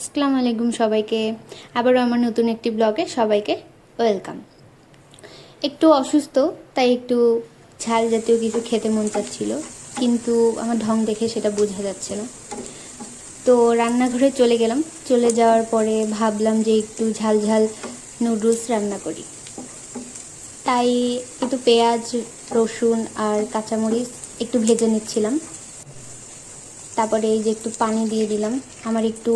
আসসালামু আলাইকুম সবাইকে। আবারও আমার নতুন একটি ব্লগে সবাইকে ওয়েলকাম। একটু অসুস্থ, তাই একটু ঝাল জাতীয় কিছু খেতে মন চাচ্ছিল, কিন্তু আমার ঢং দেখে সেটা বোঝা যাচ্ছে না। তো রান্নাঘরে চলে গেলাম। চলে যাওয়ার পরে ভাবলাম যে একটু ঝাল ঝাল নুডলস রান্না করি। তাই একটু পেঁয়াজ, রসুন আর কাঁচামরিচ একটু ভেজে নিচ্ছিলাম। তারপরে এই যে একটু পানি দিয়ে দিলাম। আমার একটু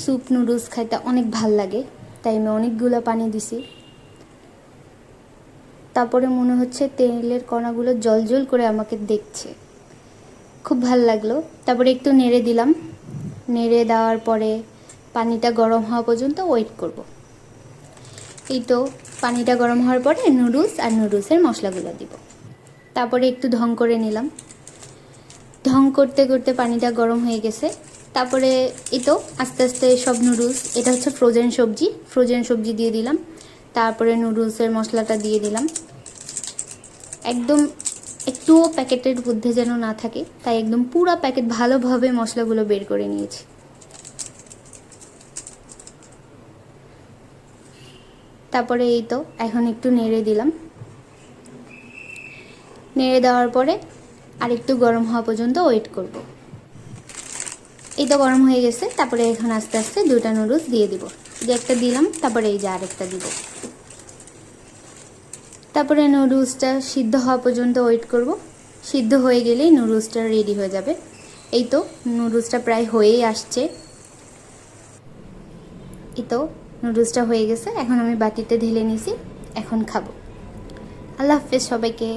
স্যুপ নুডলস খাইতে অনেক ভাল লাগে, তাই আমি অনেকগুলো পানি দিছি। তারপরে মনে হচ্ছে তেলের কণাগুলো জল করে আমাকে দেখছে, খুব ভাল লাগলো। তারপরে একটু নেড়ে দিলাম। নেড়ে দেওয়ার পরে পানিটা গরম হওয়া পর্যন্ত ওয়েট করব। এই তো পানিটা গরম হওয়ার পরে নুডলস আর নুডলসের মশলাগুলো দিব। তারপরে একটু ঢং করে নিলাম। ঢং করতে করতে পানিটা গরম হয়ে গেছে। তারপরে এই তো আস্তে আস্তে সব নুডলস, এটা হচ্ছে ফ্রোজেন সবজি দিয়ে দিলাম। তারপরে নুডলসের মশলাটা দিয়ে দিলাম। একদম একটুও প্যাকেটের মধ্যে যেন না থাকে, তাই একদম পুরো প্যাকেট ভালোভাবে মশলাগুলো বের করে নিয়েছি। তারপরে এই তো এখন একটু নেড়ে দিলাম। নেড়ে দেওয়ার পরে আর একটু গরম হওয়া পর্যন্ত ওয়েট করব। এই তো গরম হয়ে গেছে। তারপরে এখন আস্তে আস্তে দুইটা নুডলস দিয়ে দিব। যে একটা দিলাম, তারপরে এই যে আরেকটা দিব। তারপরে নুডলসটা সিদ্ধ হওয়া পর্যন্ত ওয়েট করব। সিদ্ধ হয়ে গেলেই নুডলসটা রেডি হয়ে যাবে। এই তো নুডলসটা প্রায় হয়েই আসছে। এই তো নুডলসটা হয়ে গেছে। এখন আমি বাটিতে ঢেলে নিছি, এখন খাবো। আল্লাহ হাফেজ সবাইকে।